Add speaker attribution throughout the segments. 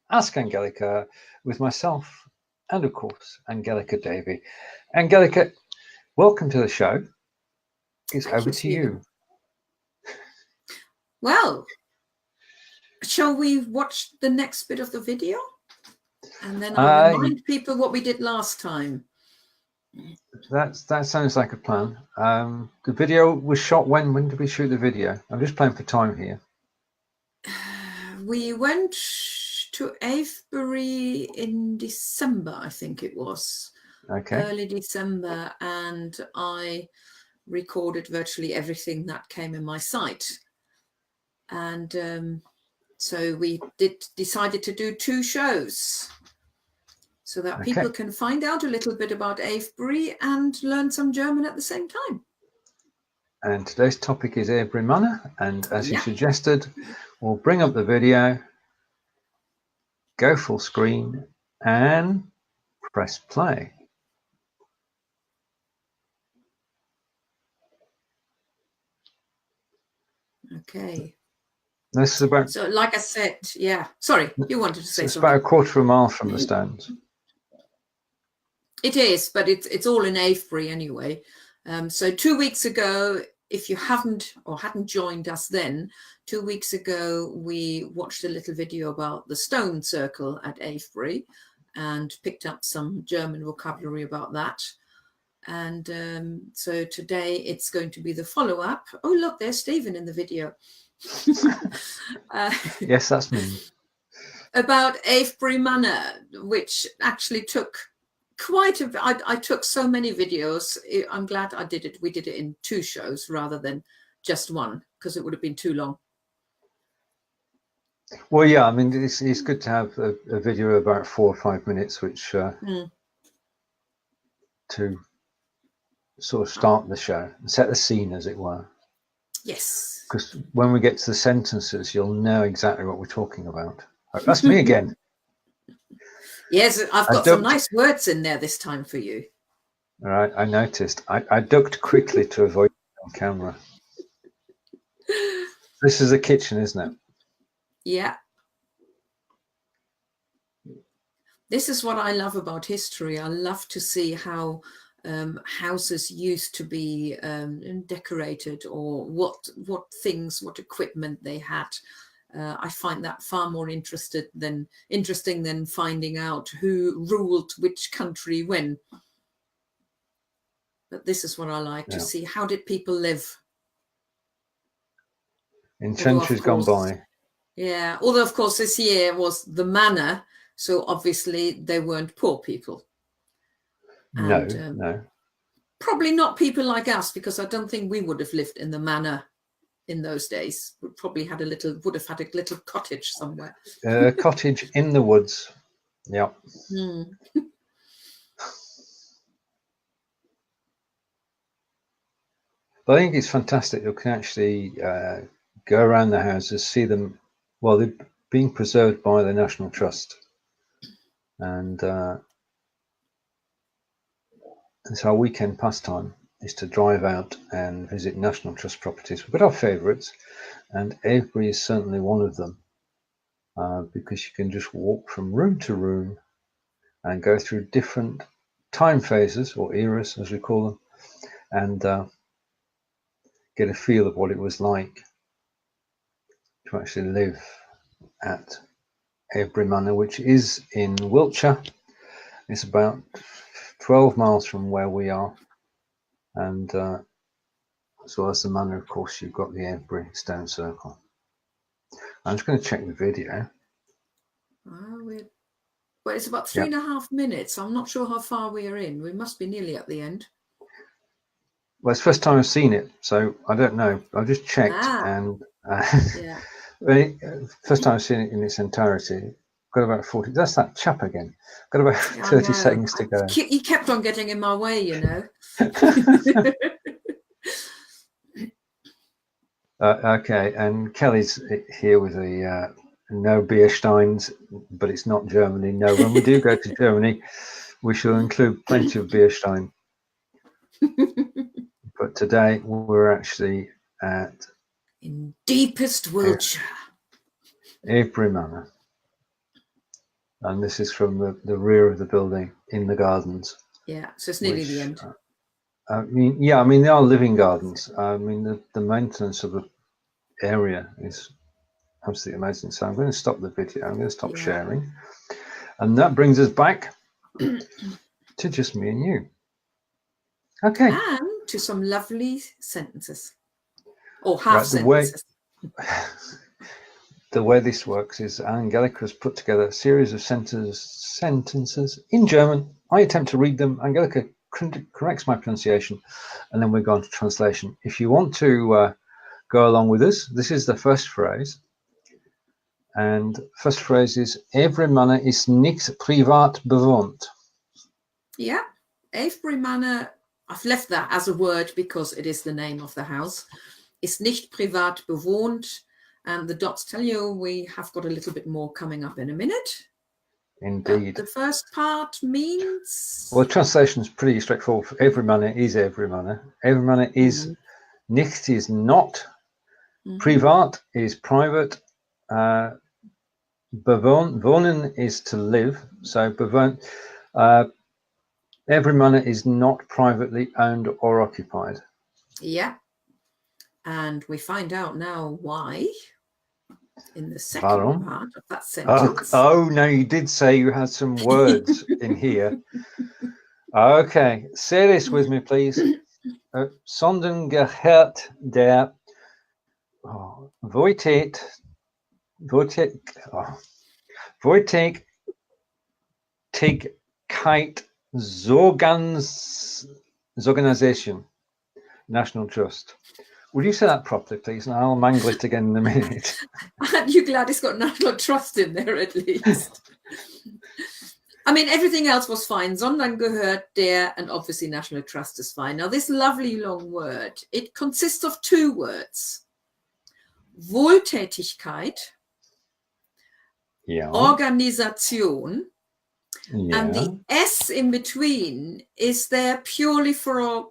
Speaker 1: Ask Angelika with myself and, of course, Angelika Davey. Angelika, welcome to the show. It's over to you.
Speaker 2: Well, shall we watch the next bit of the video? And then I'll remind people what we did last time.
Speaker 1: That sounds like a plan. The video was shot when? When did we shoot the video? I'm just playing for time here.
Speaker 2: We went to Avebury in December, I think it was.
Speaker 1: Okay.
Speaker 2: Early December, and I recorded virtually everything that came in my sight. And so we decided to do 2 shows so that people can find out a little bit about Avebury and learn some German at the same time.
Speaker 1: And today's topic is Avebury Manor, and as you suggested, we'll bring up the video, go full screen, and press play.
Speaker 2: Okay.
Speaker 1: This is about.
Speaker 2: So, like I said, sorry, you wanted to say
Speaker 1: it's
Speaker 2: something.
Speaker 1: It's about a quarter of a mile from the Stones.
Speaker 2: It is, but it's all in Avebury anyway. So 2 weeks ago, if you hadn't joined us then, 2 weeks ago, we watched a little video about the stone circle at Avebury and picked up some German vocabulary about that. And so today it's going to be the follow-up. Oh, look, there's Stephen in the video.
Speaker 1: Yes, that's me.
Speaker 2: About Avebury Manor, which actually took quite a... I took so many videos. I'm glad I did it. We did it in 2 shows rather than just 1, because it would have been too long.
Speaker 1: Well, yeah, I mean, it's good to have a video of about 4 or 5 minutes, which to sort of start the show and set the scene, as it were.
Speaker 2: Yes.
Speaker 1: Because when we get to the sentences, you'll know exactly what we're talking about. That's me again.
Speaker 2: Yes, I've got some nice words in there this time for you.
Speaker 1: All right, I noticed. I ducked quickly to avoid on camera. This is a kitchen, isn't it?
Speaker 2: Yeah. This is what I love about history. I love to see how houses used to be decorated, or what equipment they had. I find that far more interesting than finding out who ruled which country when. But this is what I like to see. How did people live?
Speaker 1: In centuries gone by.
Speaker 2: Yeah, although of course this year was the manor, so obviously they weren't poor people.
Speaker 1: No.
Speaker 2: Probably not people like us, because I don't think we would have lived in the manor in those days. We probably would have had a little cottage somewhere.
Speaker 1: A cottage in the woods. Yeah. But I think it's fantastic. You can actually go around the houses, see them. Well, they're being preserved by the National Trust, and it's our weekend pastime is to drive out and visit National Trust properties. We've got our favourites, and Avebury is certainly one of them, because you can just walk from room to room and go through different time phases, or eras as we call them, and get a feel of what it was like to actually live at Avebury Manor, which is in Wiltshire. It's about 12 miles from where we are, and as well as the manor, of course, you've got the Avebury Stone Circle. I'm just going to check the video.
Speaker 2: Well, it's about 3.5 minutes. I'm not sure how far we are in. We must be nearly at the end.
Speaker 1: Well, it's the first time I've seen it, so I don't know. I've just checked, and first time I've seen it in its entirety. Got about 40. That's that chap again. Got about 30 seconds to go.
Speaker 2: He kept on getting in my way, you know.
Speaker 1: Okay, and Kelly's here with the no Biersteins, but it's not Germany. No, when we do go to Germany, we shall include plenty of Bierstein. But today we're actually
Speaker 2: in deepest Wiltshire,
Speaker 1: Avebury Manor. And this is from the rear of the building in the gardens.
Speaker 2: Yeah, so it's nearly the end.
Speaker 1: I mean, yeah, I mean, they are living gardens. I mean, the maintenance of the area is absolutely amazing. So I'm going to stop the video. I'm going to stop sharing. And that brings us back to just me and you. Okay.
Speaker 2: And to some lovely sentences. Or half sentences.
Speaker 1: The way this works is Angelika has put together a series of sentences in German. I attempt to read them. Angelika corrects my pronunciation, and then we go on to translation. If you want to go along with us, this is the first phrase. And first phrase is, Avebury Manor ist nicht privat bewohnt.
Speaker 2: Yeah, Avebury Manor, I've left that as a word because it is the name of the house. Ist nicht privat bewohnt. And the dots tell you we have got a little bit more coming up in a minute.
Speaker 1: Indeed.
Speaker 2: But the first part means...
Speaker 1: Well, the translation is pretty straightforward. Avebury Manor is Avebury Manor. Avebury Manor is nicht is not. Privat is private. Wohnen is to live. So bewohnt. Avebury Manor is not privately owned or occupied.
Speaker 2: Yeah. And we find out now why in the second part of that sentence.
Speaker 1: Oh, no, you did say you had some words in here. Okay, say this with me, please. Sondern, gehört, der Wohltätigkeitsorganisation, National Trust. Would you say that properly, please? And I'll mangle it again in a minute.
Speaker 2: Aren't you glad it's got National Trust in there at least? I mean, everything else was fine. Sondern, gehört, der, and obviously National Trust is fine. Now, this lovely long word, it consists of two words. Wohltätigkeit, Organisation, and the S in between is there purely for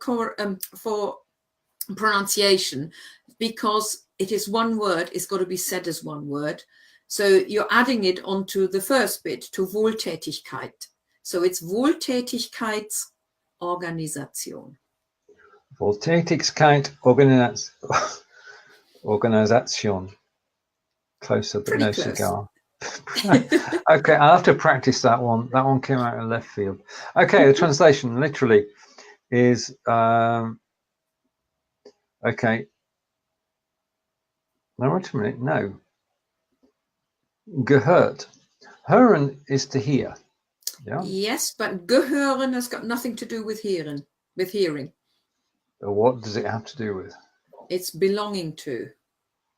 Speaker 2: pronunciation, because it is one word. It's got to be said as one word. So you're adding it onto the first bit, to Wohltätigkeit. So it's Wohltätigkeitsorganisation.
Speaker 1: Wohltätigkeitsorganisation. Closer, but
Speaker 2: pretty
Speaker 1: no
Speaker 2: close.
Speaker 1: Cigar. Okay, I'll have to practice that one. That one came out of left field. Okay, the translation literally is okay. No, wait a minute. No. Gehört. Hören is to hear. Yeah.
Speaker 2: Yes, but gehören has got nothing to do with hearing.
Speaker 1: What does it have to do with?
Speaker 2: It's belonging to.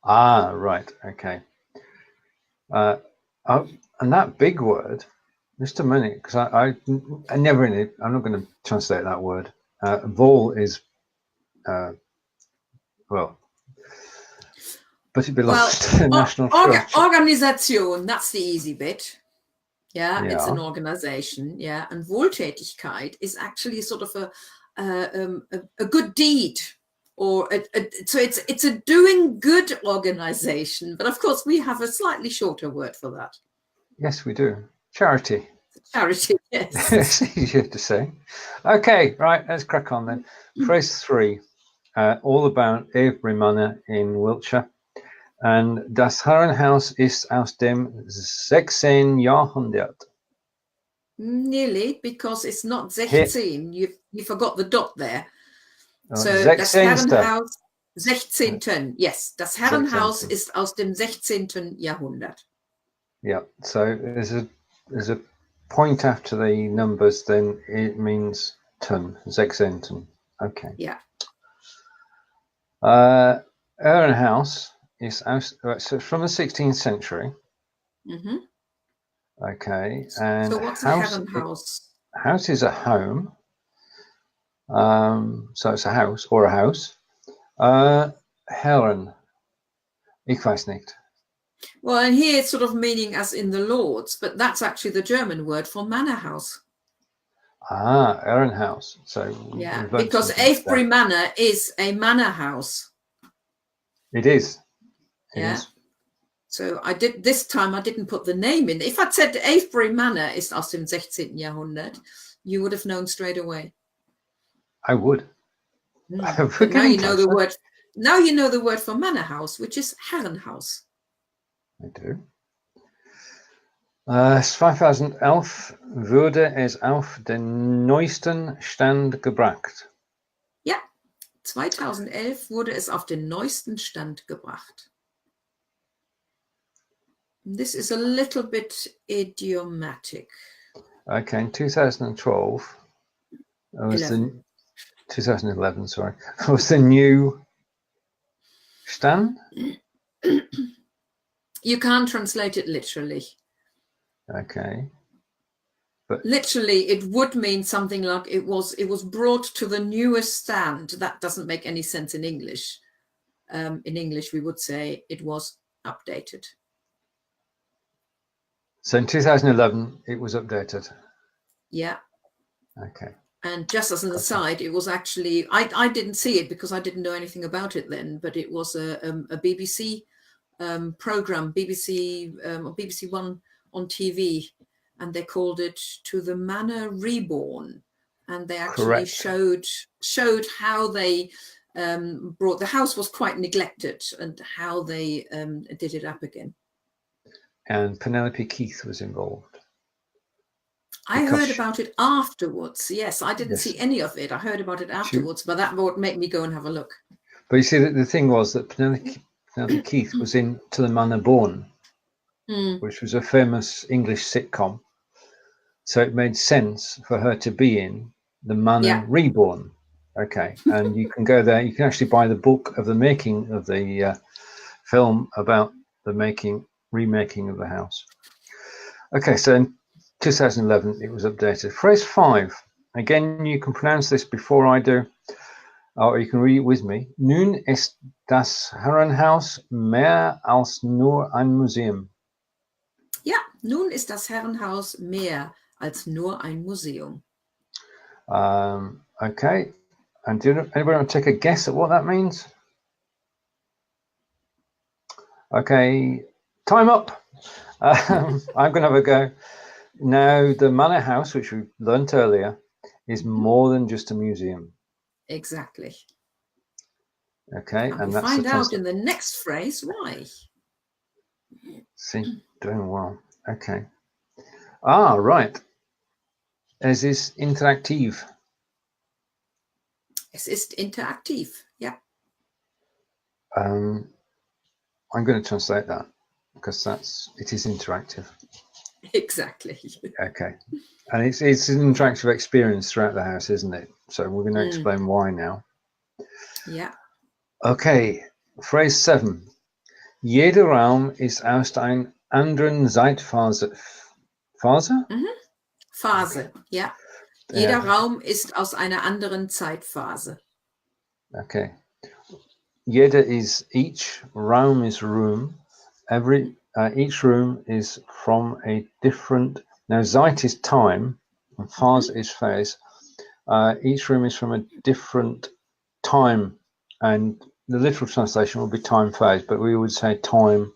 Speaker 1: Ah, right. Okay. And that big word, just a minute, because I never in it. I'm not going to translate that word. Wohl is well, but it belongs to the National Trust.
Speaker 2: Organisation, that's the easy bit. Yeah, it's an organization. Yeah, and Wohltätigkeit is actually sort of a good deed, or so it's a doing good organization. But of course, we have a slightly shorter word for that.
Speaker 1: Yes, we do. Charity.
Speaker 2: Charity, yes.
Speaker 1: It's easier to say. Okay, right, let's crack on then. Phrase 3, all about Avebury Manor in Wiltshire. And das Herrenhaus ist aus dem 16. Jahrhundert.
Speaker 2: Nearly, because it's not 16. You forgot the dot there. So
Speaker 1: 16.
Speaker 2: das Herrenhaus 16. Yes, das Herrenhaus
Speaker 1: 16.
Speaker 2: ist aus dem 16. Jahrhundert.
Speaker 1: Yeah, so there's a point after the numbers, then it means ton, 16. Okay.
Speaker 2: Yeah.
Speaker 1: Herrenhaus is so from the 16th century.
Speaker 2: Mm-hmm.
Speaker 1: Okay, and
Speaker 2: so what's a Herrenhaus?
Speaker 1: House is a home. So it's a house or a house. Herren, ich weiß nicht.
Speaker 2: Well, and here it's sort of meaning as in the Lords, but that's actually the German word for manor house.
Speaker 1: Ah, Herrenhaus. So
Speaker 2: yeah, because Avebury Manor is a manor house.
Speaker 1: It is. It
Speaker 2: yeah.
Speaker 1: is.
Speaker 2: So this time I didn't put the name in. If I'd said Avebury Manor ist aus dem 16. Jahrhundert, you would have known straight away.
Speaker 1: I would.
Speaker 2: But now you know the word. Now you know the word for manor house, which is Herrenhaus.
Speaker 1: I do. 2011 wurde es auf den neuesten Stand gebracht.
Speaker 2: Ja, 2011 wurde es auf den neuesten Stand gebracht. This is a little bit idiomatic.
Speaker 1: Okay, in 2012, 2011, sorry, was the new Stand?
Speaker 2: You can't translate it literally.
Speaker 1: Okay. But
Speaker 2: literally, it would mean something like it was brought to the newest stand. That doesn't make any sense in English. In English, we would say it was updated.
Speaker 1: So in 2011, it was updated.
Speaker 2: Yeah.
Speaker 1: Okay.
Speaker 2: And just as an aside, it was actually, I didn't see it because I didn't know anything about it then, but it was a BBC program, BBC One on TV, and they called it To the Manor Reborn. And they actually showed how they brought, the house was quite neglected, and how they did it up again. And
Speaker 1: Penelope Keith was involved.
Speaker 2: I heard about it afterwards. Yes, I didn't see any of it. I heard about it afterwards, but that would make me go and have a look.
Speaker 1: But you see, the thing was that Penelope Keith was in To the Manor Born, which was a famous English sitcom. So it made sense for her to be in The Manor Reborn. Okay, and you can go there. You can actually buy the book of the making of the film about the remaking of the house. Okay, so in 2011 it was updated. Phrase 5. Again, you can pronounce this before I do, or you can read it with me. Nun ist das Herrenhaus mehr als nur ein Museum.
Speaker 2: Ja, nun ist das Herrenhaus mehr als nur ein Museum.
Speaker 1: Okay, and anybody want to take a guess at what that means? Okay, time up. I'm going to have a go. Now, the manor house, which we learnt earlier, is more than just a museum.
Speaker 2: Exactly.
Speaker 1: Okay,
Speaker 2: and we'll find out in the next phrase why.
Speaker 1: See, doing well. Okay. Ah, right. Es ist interaktiv.
Speaker 2: Es ist interaktiv, yeah.
Speaker 1: I'm going to translate that because it is interactive.
Speaker 2: Exactly.
Speaker 1: Okay. And it's an interactive experience throughout the house, isn't it? So we're going to explain why now.
Speaker 2: Yeah.
Speaker 1: Okay, Phrase 7. Jeder Raum ist aus einer anderen Zeitphase. Phase?
Speaker 2: Phase, okay. Ja. Jeder Raum ist aus einer anderen Zeitphase.
Speaker 1: Okay. Jeder is each, Raum is room. Each room is from a different. Now, Zeit is time, and Phase is phase. Each room is from a different time, and the literal translation will be time phase, but we would say time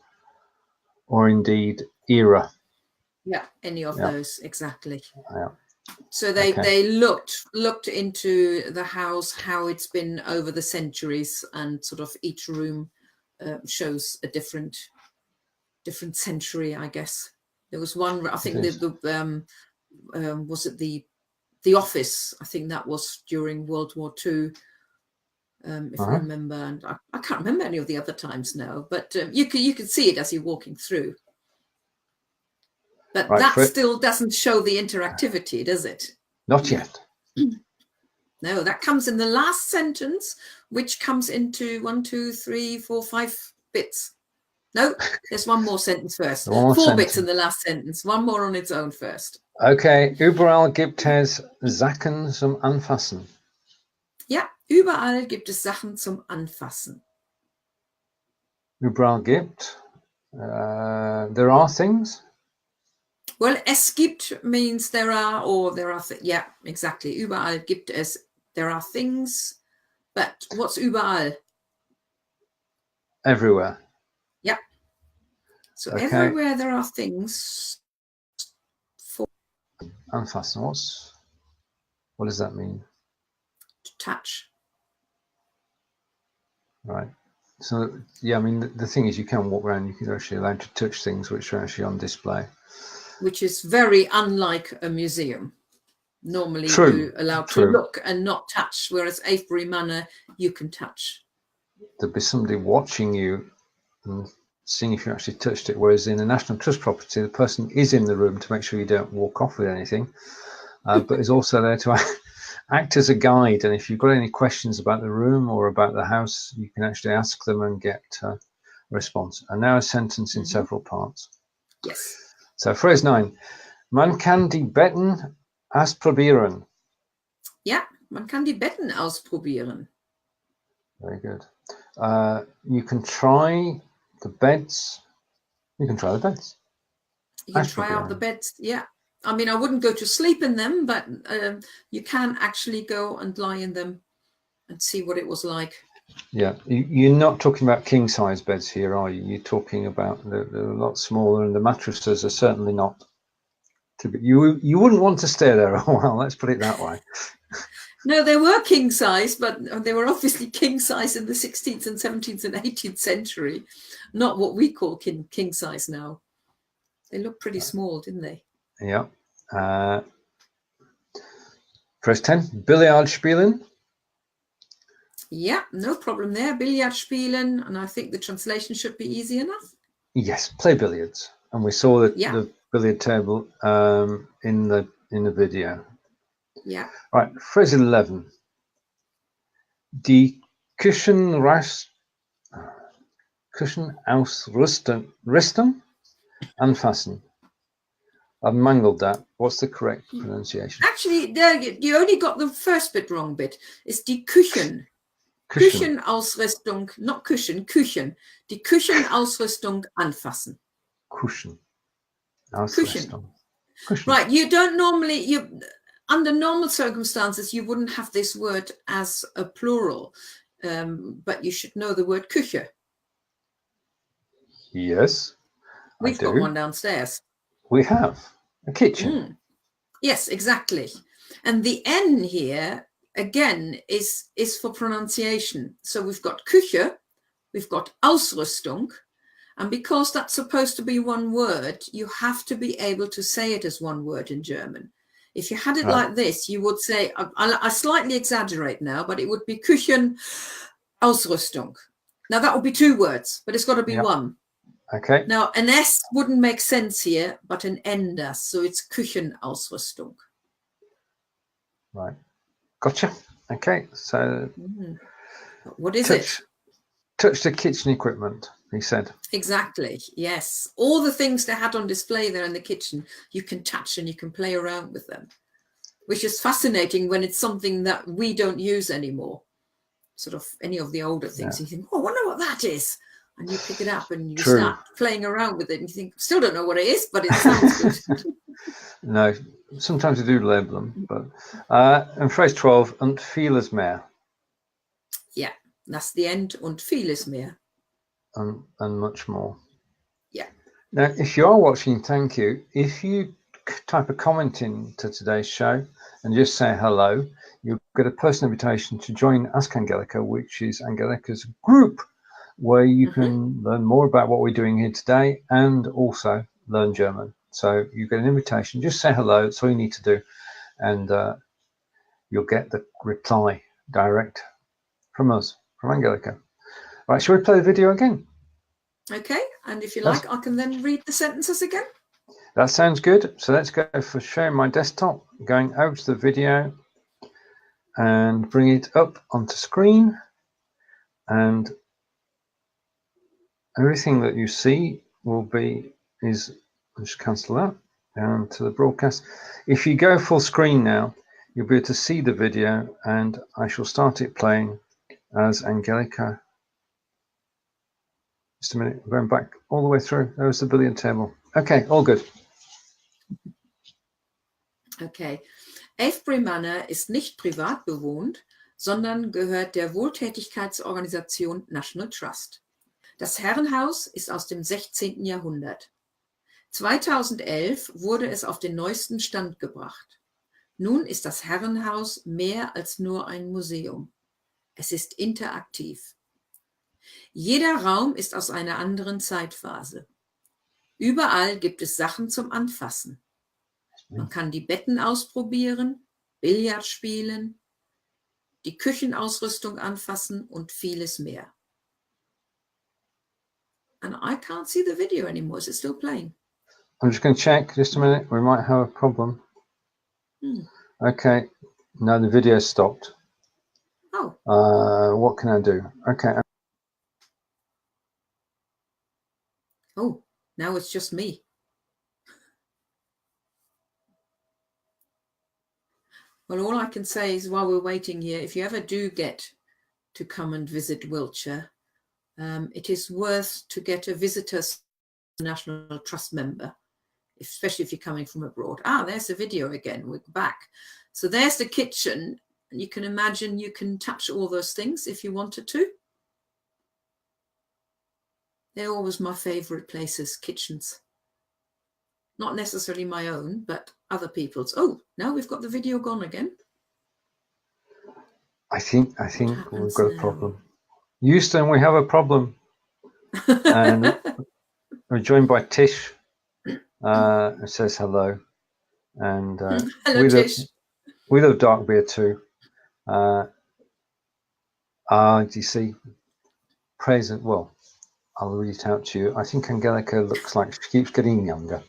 Speaker 1: or indeed era.
Speaker 2: Yeah, any of those, exactly.
Speaker 1: Yeah.
Speaker 2: So they looked into the house, how it's been over the centuries, and sort of each room shows a different century, I guess. There was one, I think was it the office? I think that was during World War II, if I remember. And I can't remember any of the other times now, but you can see it as you're walking through. But that still doesn't show the interactivity, does it?
Speaker 1: Not yet.
Speaker 2: No, that comes in the last sentence, which comes into 1, 2, 3, 4, 5 bits. No, there's one more sentence first. 4 bits in the last sentence. One more on its own first.
Speaker 1: Okay, Überall gibt es Sachen zum Anfassen.
Speaker 2: Ja, überall gibt es Sachen zum Anfassen.
Speaker 1: Überall gibt. There are things.
Speaker 2: Well, es gibt means there are, or there are. Yeah, exactly. Überall gibt es. There are things, but what's überall?
Speaker 1: Everywhere.
Speaker 2: Yeah. So
Speaker 1: Okay.
Speaker 2: everywhere there are things for
Speaker 1: Anfassen. What does that mean?
Speaker 2: to touch.
Speaker 1: Right. So, yeah, I mean, the thing is, you can walk around, you can actually allowed to touch things which are actually on display.
Speaker 2: Which is very unlike a museum. Normally
Speaker 1: True,
Speaker 2: you're allowed
Speaker 1: true.
Speaker 2: to look and not touch, whereas Avebury Manor, you can touch.
Speaker 1: There'd be somebody watching you and seeing if you actually touched it, whereas in a National Trust property, the person is in the room to make sure you don't walk off with anything, but is also there to act as a guide. And if you've got any questions about the room or about the house, you can actually ask them and get a response. And now a sentence in several parts.
Speaker 2: Yes.
Speaker 1: So phrase 9. Man kann die Betten ausprobieren.
Speaker 2: Ja, man kann die Betten ausprobieren.
Speaker 1: Very good. You can try the beds. You can try the beds.
Speaker 2: You can try out the beds. Yeah. I mean, I wouldn't go to sleep in them, but you can actually go and lie in them and see what it was like.
Speaker 1: Yeah, you're not talking about king size beds here, are you? You're talking about they're a lot smaller, and the mattresses are certainly not. You wouldn't want to stay there a while. Let's put it that way.
Speaker 2: No, they were king size, but they were obviously king size in the 16th and 17th and 18th century, not what we call king size now. They looked pretty small, didn't they?
Speaker 1: Yeah. Press 10. Billiard spielen.
Speaker 2: Yeah, no problem there. Billiard spielen, and I think the translation should be easy enough.
Speaker 1: Yes, play billiards, and we saw the billiard table in the video.
Speaker 2: Yeah.
Speaker 1: Right, phrase 11. Die Küchenausrüstung anfassen. I've mangled that. What's the correct pronunciation?
Speaker 2: Actually, you only got the first bit wrong bit. It's die Küchen. Küchenausrüstung, not Küchen, Küchen. Die Küchenausrüstung anfassen.
Speaker 1: Küchenausrüstung.
Speaker 2: Right, you don't normally, under normal circumstances, you wouldn't have this word as a plural, but you should know the word Küche.
Speaker 1: Yes,
Speaker 2: We've got one downstairs.
Speaker 1: We have a kitchen.
Speaker 2: Yes, exactly. And the N here, again, is for pronunciation. So we've got Küche, we've got Ausrüstung, and because that's supposed to be one word, you have to be able to say it as one word in German. If you had it like this, you would say, I slightly exaggerate now, but it would be Küchenausrüstung. Now that would be two words, but it's got to be one.
Speaker 1: Okay.
Speaker 2: Now an S wouldn't make sense here, but an N does. So it's Küchenausrüstung.
Speaker 1: Right. Gotcha. Okay. So
Speaker 2: what is it?
Speaker 1: Touch the kitchen equipment, he said.
Speaker 2: Exactly. Yes. All the things they had on display there in the kitchen, you can touch and you can play around with them, which is fascinating when it's something that we don't use anymore. Sort of any of the older things. You think, oh, I wonder what that is. And you pick it up and you start playing around with it and you think, still don't know what it is, but it sounds good.
Speaker 1: No, sometimes you do label them. But and phrase 12, und vieles mehr.
Speaker 2: Yeah, that's the end, und vieles mehr.
Speaker 1: And much more.
Speaker 2: Yeah.
Speaker 1: Now, if you are watching, thank you. If you type a comment into today's show and just say hello, you'll get a personal invitation to join Ask Angelika, which is Angelika's group, where you can learn more about what we're doing here today and also learn German. So you get an invitation, just say hello, that's all you need to do, and you'll get the reply direct from us, from Angelika. Right, shall we play the video again?
Speaker 2: Okay, and if you like, I can then read the sentences again.
Speaker 1: That sounds good. So let's go for sharing my desktop, going over to the video and bring it up onto screen, and everything that you see will be I'll just cancel that down to the broadcast. If you go full screen now, you'll be able to see the video, and I shall start it playing as Angelika. Just a minute, I'm going back all the way through. There's the billiard table. Okay, all good.
Speaker 2: Okay. Avebury Manor ist nicht privat bewohnt, sondern gehört der Wohltätigkeitsorganisation National Trust. Das Herrenhaus ist aus dem 16. Jahrhundert. 2011 wurde es auf den neuesten Stand gebracht. Nun ist das Herrenhaus mehr als nur ein Museum. Es ist interaktiv. Jeder Raum ist aus einer anderen Zeitphase. Überall gibt es Sachen zum Anfassen. Man kann die Betten ausprobieren, Billiard spielen, die Küchenausrüstung anfassen und vieles mehr. And I can't see the video anymore. Is it still playing?
Speaker 1: I'm just going to check, just a minute, we might have a problem. Okay, no, the video stopped.
Speaker 2: Oh.
Speaker 1: What can I do? Okay.
Speaker 2: Oh, now it's just me. Well, all I can say is while we're waiting here, if you ever do get to come and visit Wiltshire, it is worth to get a visitor's National Trust member, especially if you're coming from abroad. Ah, there's the video again. We're back. So there's the kitchen. And you can imagine you can touch all those things if you wanted to. They're always my favorite places, kitchens. Not necessarily my own, but other people's. Oh, now we've got the video gone again.
Speaker 1: I think we've got a problem. Houston, we have a problem. And we're joined by Tish, who says hello. And
Speaker 2: hello, Tish.
Speaker 1: We love dark beer too. Do you see? Present. Well, I'll read it out to you. I think Angelika looks like she keeps getting younger.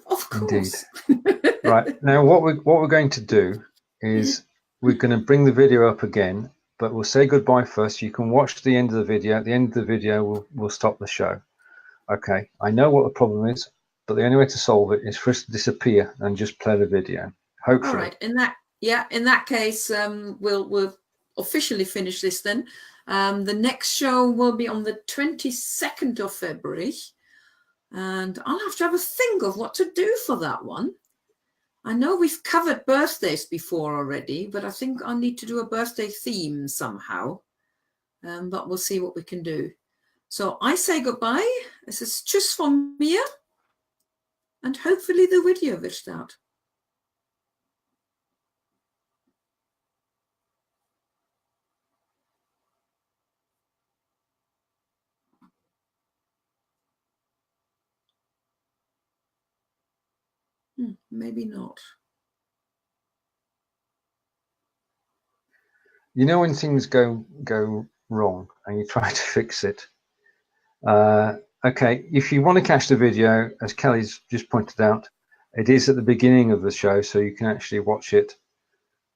Speaker 2: Of course.
Speaker 1: Indeed. Right. Now, what we're going to do is we're going to bring the video up again, but we'll say goodbye first. You can watch the end of the video. At the end of the video, we'll stop the show. Okay. I know what the problem is, but the only way to solve it is for us to disappear and just play the video. Hopefully.
Speaker 2: All right. In that case, we'll officially finish this then. The next show will be on the 22nd of February. And I'll have a think of what to do for that one. I know we've covered birthdays before already, but I think I need to do a birthday theme somehow. But we'll see what we can do. So I say goodbye. This is Tschüss von mir. And hopefully the video wird start. Maybe not.
Speaker 1: You know when things go wrong and you try to fix it. Okay, if you want to catch the video, as Kelly's just pointed out, it is at the beginning of the show, so you can actually watch it.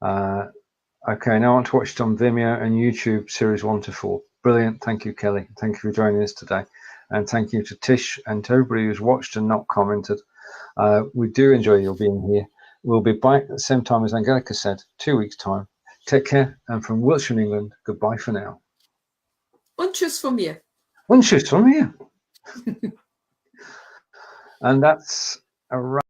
Speaker 1: Okay, now I want to watch it on Vimeo and YouTube, series 1 to 4. Brilliant. Thank you, Kelly. Thank you for joining us today. And thank you to Tish and to everybody who's watched and not commented. We do enjoy your being here. We'll be back at the same time as Angelika said, 2 weeks' time. Take care, and from Wiltshire, England, goodbye for now.
Speaker 2: Und tschüss von mir.
Speaker 1: Und tschüss von mir. And that's a wrap.